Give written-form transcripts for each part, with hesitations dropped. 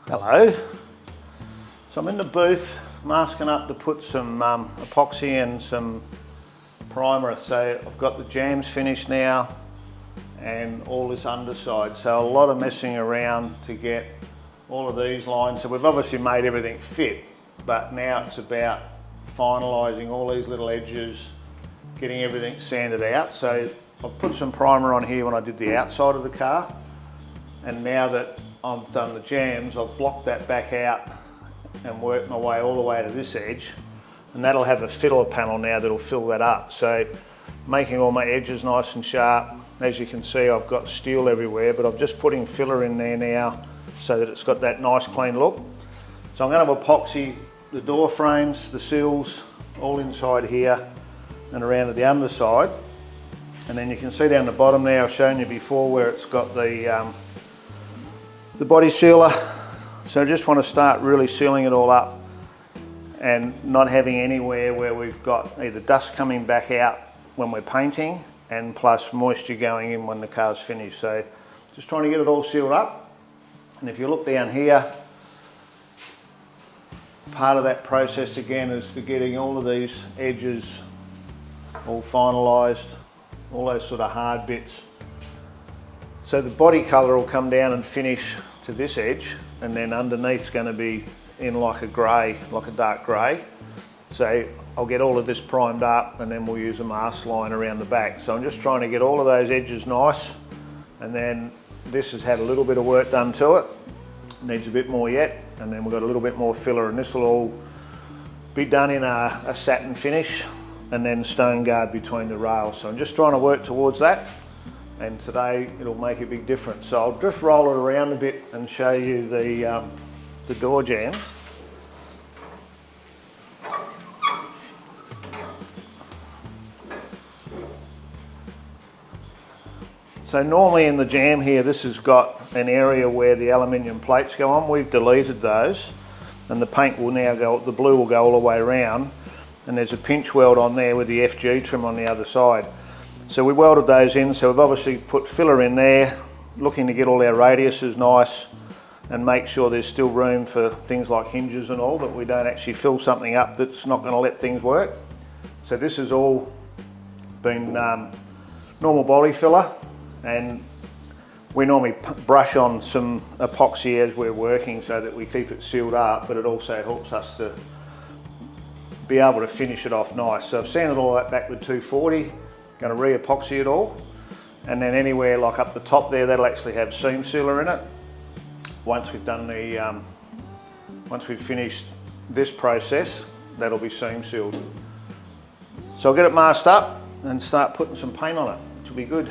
Hello. So I'm in the booth masking up to put some epoxy and some primer. So I've got the jambs finished now and all this underside. So a lot of messing around to get all of these lines. So we've obviously made everything fit, but now it's about finalising all these little edges, getting everything sanded out. So I've put some primer on here when I did the outside of the car, and now that I've done the jambs, I've blocked that back out and worked my way all the way to this edge, and that'll have a filler panel now that'll fill that up. So making all my edges nice and sharp. As you can see, I've got steel everywhere, but I'm just putting filler in there now so that it's got that nice clean look. So I'm going to epoxy the door frames, the sills, all inside here and around to the underside. And then you can see down the bottom there, I've shown you before, where it's got the body sealer. So I just want to start really sealing it all up and not having anywhere where we've got either dust coming back out when we're painting and plus moisture going in when the car's finished. So just trying to get it all sealed up. And if you look down here, part of that process again is to getting all of these edges all finalised, all those sort of hard bits. So the body colour will come down and finish to this edge, and then underneath's going to be in like a grey, like a dark grey. So I'll get all of this primed up and then we'll use a mask line around the back. So I'm just trying to get all of those edges nice, and then this has had a little bit of work done to it. Needs a bit more yet, and then we've got a little bit more filler, and this will all be done in a satin finish and then stone guard between the rails. So I'm just trying to work towards that, and today it'll make a big difference. So I'll just roll it around a bit and show you the door jambs. So normally in the jamb here, this has got an area where the aluminium plates go on. We've deleted those, and the paint will now go, the blue will go all the way around, and there's a pinch weld on there with the FG trim on the other side. So we welded those in, so we've obviously put filler in there, looking to get all our radiuses nice and make sure there's still room for things like hinges and all, that we don't actually fill something up that's not going to let things work. So this has all been normal body filler, and we normally brush on some epoxy as we're working so that we keep it sealed up, but it also helps us to be able to finish it off nice. So I've sanded all that back with 240, going to re-epoxy it all, and then anywhere like up the top there, that'll actually have seam sealer in it. Once we've done the, once we've finished this process, that'll be seam sealed. So I'll get it masked up and start putting some paint on it, which will be good.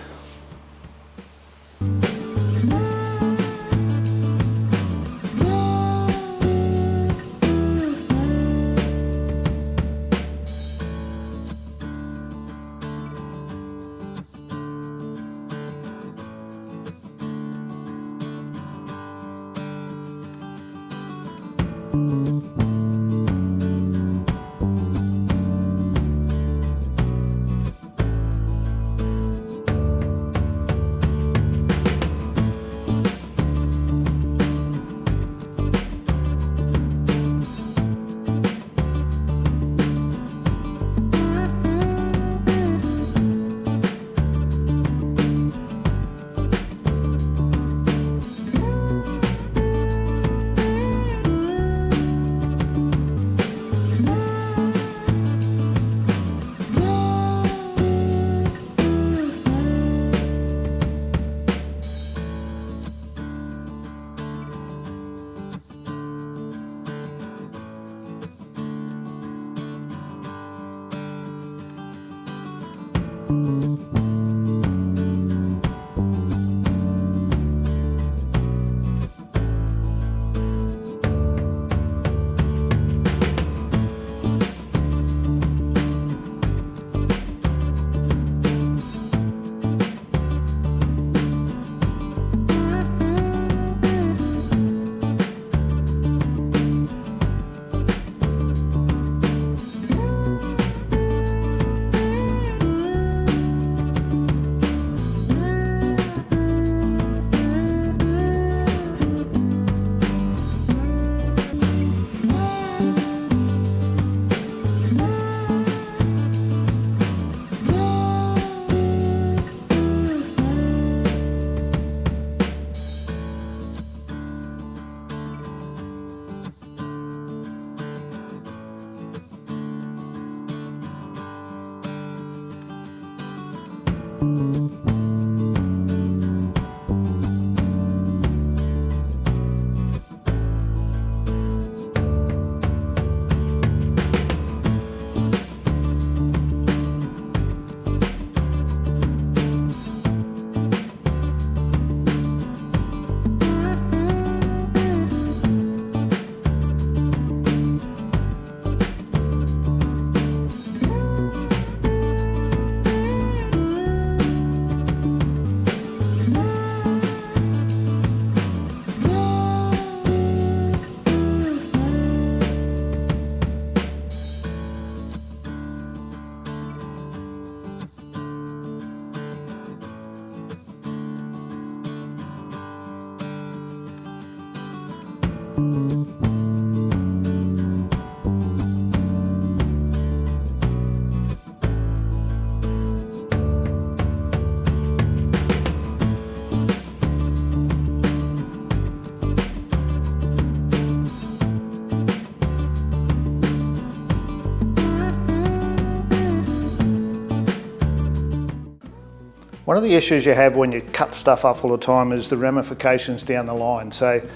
One of the issues you have when you cut stuff up all the time is the ramifications down the line. So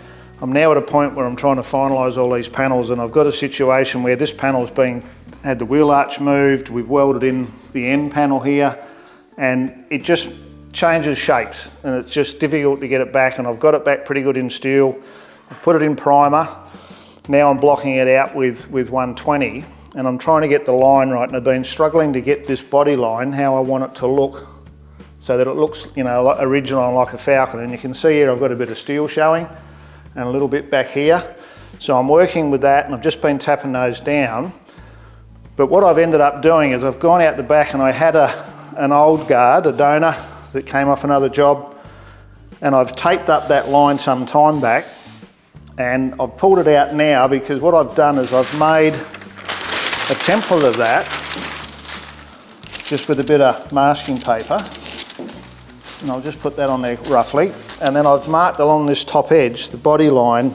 I'm now at a point where I'm trying to finalise all these panels, and I've got a situation where this panel's had the wheel arch moved, we've welded in the end panel here, and it just changes shapes and it's just difficult to get it back, and I've got it back pretty good in steel. I've put it in primer. Now I'm blocking it out with 120, and I'm trying to get the line right, and I've been struggling to get this body line how I want it to look, so that it looks, you know, like original and like a Falcon. And you can see here I've got a bit of steel showing and a little bit back here. So I'm working with that, and I've just been tapping those down. But what I've ended up doing is I've gone out the back, and I had an old guard, a donor, that came off another job, and I've taped up that line some time back, and I've pulled it out now because what I've done is I've made a template of that just with a bit of masking paper. And I'll just put that on there roughly. And then I've marked along this top edge, the body line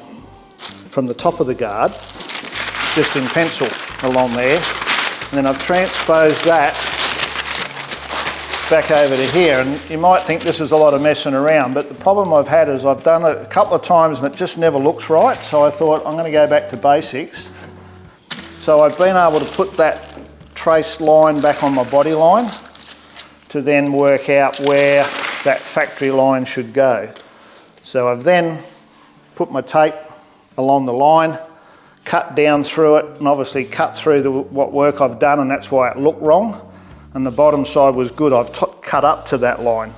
from the top of the guard, just in pencil along there. And then I've transposed that back over to here. And you might think this is a lot of messing around, but the problem I've had is I've done it a couple of times and it just never looks right. So I thought I'm going to go back to basics. So I've been able to put that trace line back on my body line to then work out where that factory line should go. So I've then put my tape along the line, cut down through it, and obviously cut through what work I've done, and that's why it looked wrong. And the bottom side was good. I've cut up to that line.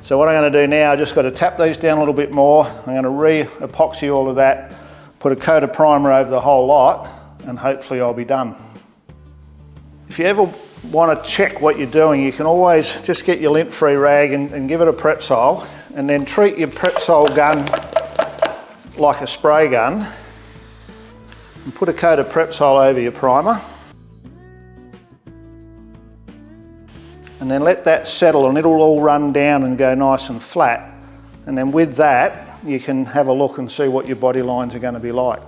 So what I'm going to do now, I've just got to tap these down a little bit more. I'm going to re-epoxy all of that, put a coat of primer over the whole lot, and hopefully I'll be done. If you ever want to check what you're doing, you can always just get your lint-free rag and give it a Prepsol, and then treat your Prepsol gun like a spray gun, and put a coat of Prepsol over your primer, and then let that settle, and it'll all run down and go nice and flat. And then with that you can have a look and see what your body lines are going to be like.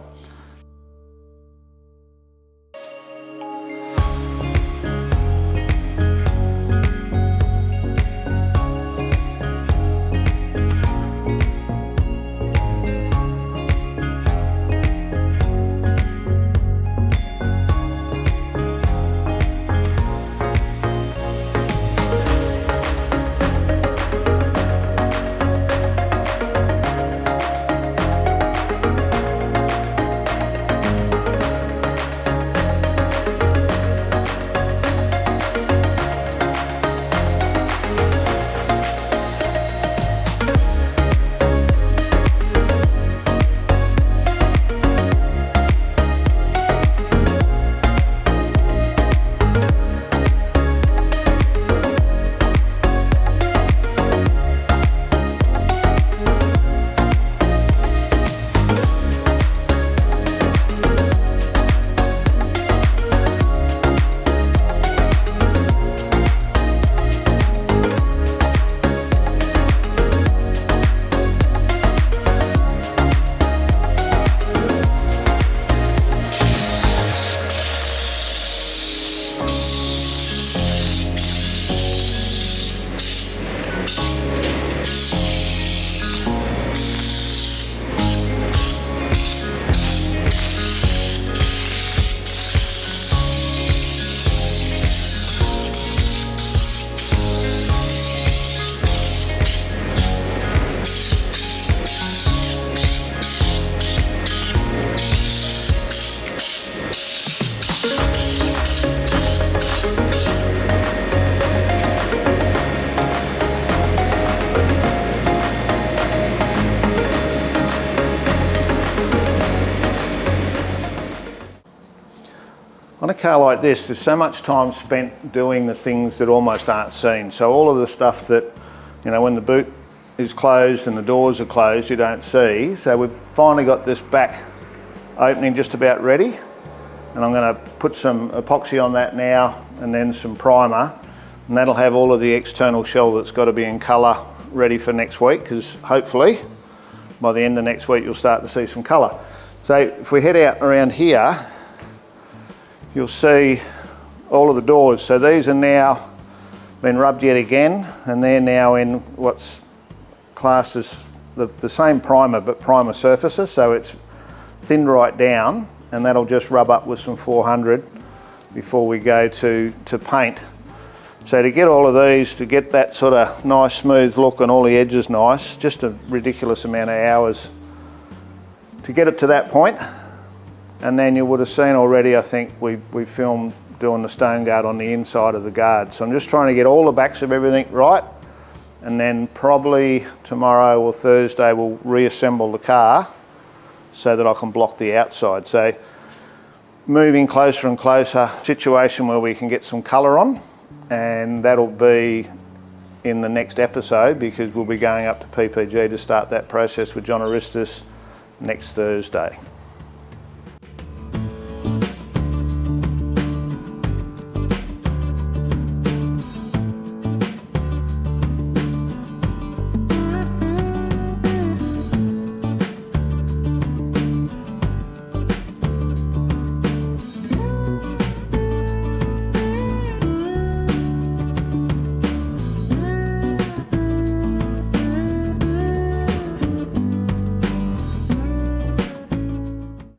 car like this, there's so much time spent doing the things that almost aren't seen. So all of the stuff that, you know, when the boot is closed and the doors are closed, you don't see. So we've finally got this back opening just about ready. And I'm going to put some epoxy on that now and then some primer. And that'll have all of the external shell that's got to be in colour ready for next week, because hopefully by the end of next week you'll start to see some colour. So if we head out around here, you'll see all of the doors. So these are now been rubbed yet again, and they're now in what's classed as the same primer, but primer surfaces. So it's thinned right down, and that'll just rub up with some 400 before we go to paint. So to get all of these, to get that sort of nice smooth look and all the edges nice, just a ridiculous amount of hours to get it to that point. And then you would have seen already, I think we filmed doing the stone guard on the inside of the guard. So I'm just trying to get all the backs of everything right, and then probably tomorrow or Thursday we'll reassemble the car so that I can block the outside. So moving closer and closer, situation where we can get some colour on, and that'll be in the next episode, because we'll be going up to PPG to start that process with John Aristis next Thursday.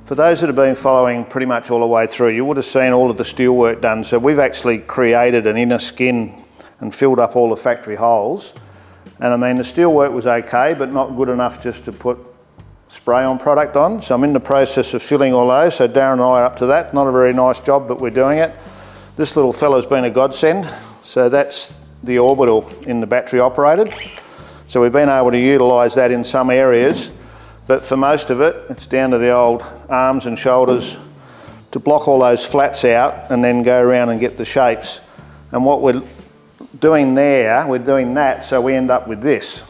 For those that have been following pretty much all the way through, you would have seen all of the steel work done. So we've actually created an inner skin and filled up all the factory holes. And I mean, the steel work was okay, but not good enough just to put spray on product on. So I'm in the process of filling all those. So Darren and I are up to that. Not a very nice job, but we're doing it. This little fella's been a godsend. So that's the orbital in the battery operated. So we've been able to utilise that in some areas. But for most of it, it's down to the old arms and shoulders to block all those flats out and then go around and get the shapes. And what we're doing there, we're doing that so we end up with this.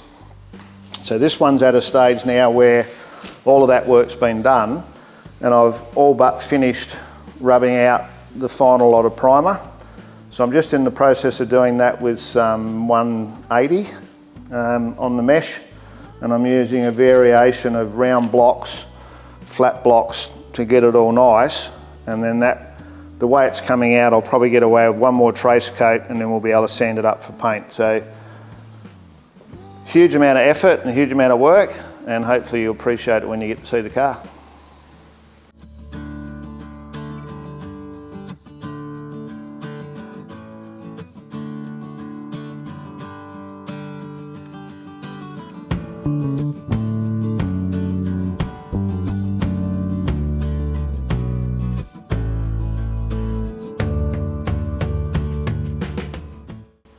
So this one's at a stage now where all of that work's been done, and I've all but finished rubbing out the final lot of primer. So I'm just in the process of doing that with some 180 on the mesh. And I'm using a variation of round blocks, flat blocks to get it all nice. And then the way it's coming out, I'll probably get away with one more trace coat, and then we'll be able to sand it up for paint. So huge amount of effort and a huge amount of work, and hopefully you'll appreciate it when you get to see the car.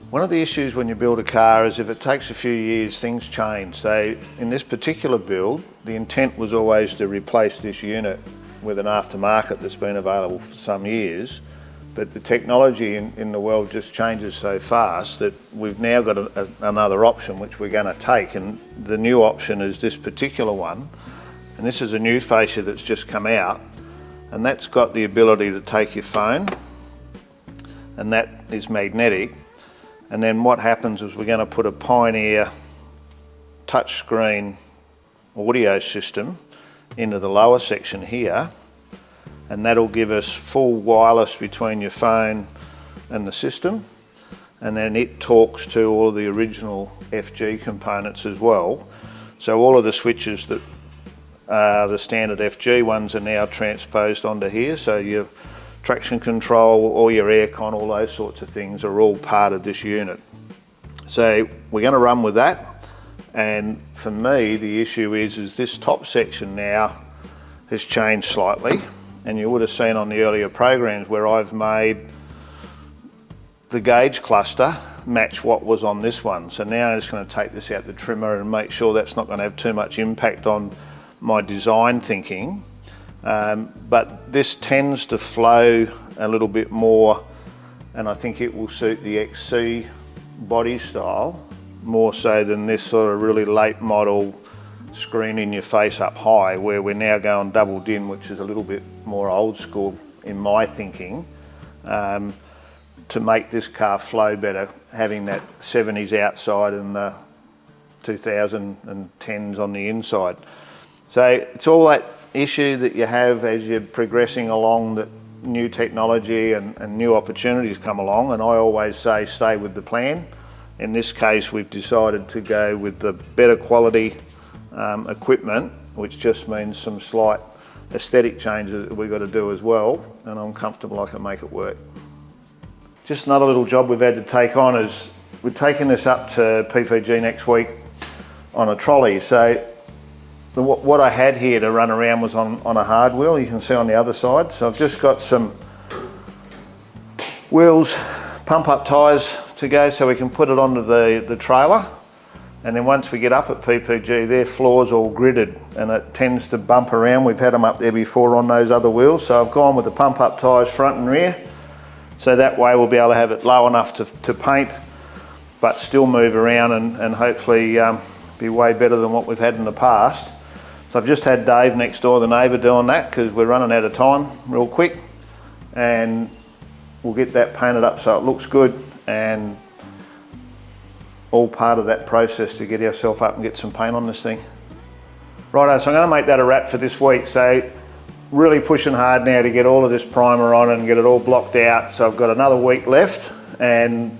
One of the issues when you build a car is if it takes a few years, things change. So in this particular build, the intent was always to replace this unit with an aftermarket that's been available for some years, but the technology in the world just changes so fast that we've now got another option which we're going to take, and the new option is this particular one, and this is a new fascia that's just come out, and that's got the ability to take your phone, and that is magnetic. And then what happens is we're going to put a Pioneer touchscreen audio system into the lower section here, and that'll give us full wireless between your phone and the system, and then it talks to all of the original FG components as well. So all of the switches that are the standard FG ones are now transposed onto here, so your traction control, all your aircon, all those sorts of things are all part of this unit. So we're going to run with that, and for me the issue is this top section now has changed slightly, and you would have seen on the earlier programs where I've made the gauge cluster match what was on this one. So now I'm just going to take this out the trimmer and make sure that's not going to have too much impact on my design thinking. but this tends to flow a little bit more, and I think it will suit the XC body style more so than this sort of really late model screen in your face up high, where we're now going double din, which is a little bit more old school in my thinking, to make this car flow better, having that 70s outside and the 2010s on the inside. So it's all that issue that you have as you're progressing along, that new technology and new opportunities come along, and I always say stay with the plan. In this case, we've decided to go with the better quality equipment, which just means some slight aesthetic changes that we've got to do as well, and I'm comfortable I can make it work. Just another little job we've had to take on is we're taking this up to PPG next week on a trolley. So what I had here to run around was on a hard wheel, you can see on the other side. So I've just got some wheels, pump up tyres to go so we can put it onto the trailer. And then once we get up at PPG, their floor's all gridded and it tends to bump around. We've had them up there before on those other wheels. So I've gone with the pump up tyres front and rear. So that way we'll be able to have it low enough to paint, but still move around and hopefully be way better than what we've had in the past. So I've just had Dave next door, the neighbour, doing that because we're running out of time real quick, and we'll get that painted up so it looks good, and all part of that process to get ourselves up and get some paint on this thing. Righto, so I'm going to make that a wrap for this week. So really pushing hard now to get all of this primer on and get it all blocked out. So I've got another week left, and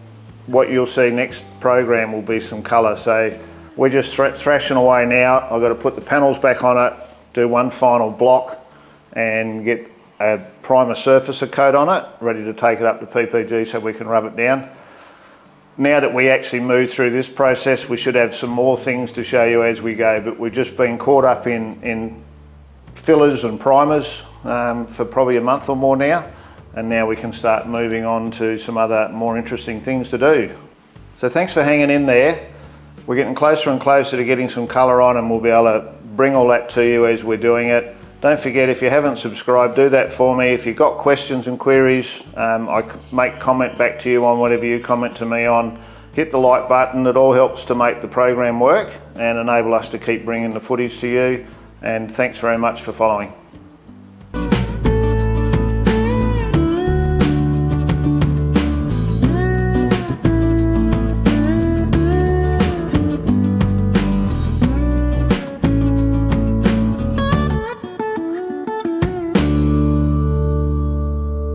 what you'll see next program will be some colour. So we're just thrashing away now. I've got to put the panels back on it, do one final block and get a primer surfacer coat on it, ready to take it up to PPG so we can rub it down. Now that we actually move through this process, we should have some more things to show you as we go, but we've just been caught up in fillers and primers for probably a month or more now, and now we can start moving on to some other more interesting things to do. So thanks for hanging in there. We're getting closer and closer to getting some colour on, and we'll be able to bring all that to you as we're doing it. Don't forget, if you haven't subscribed, do that for me. If you've got questions and queries, I make comment back to you on whatever you comment to me on. Hit the like button. It all helps to make the program work and enable us to keep bringing the footage to you. And thanks very much for following.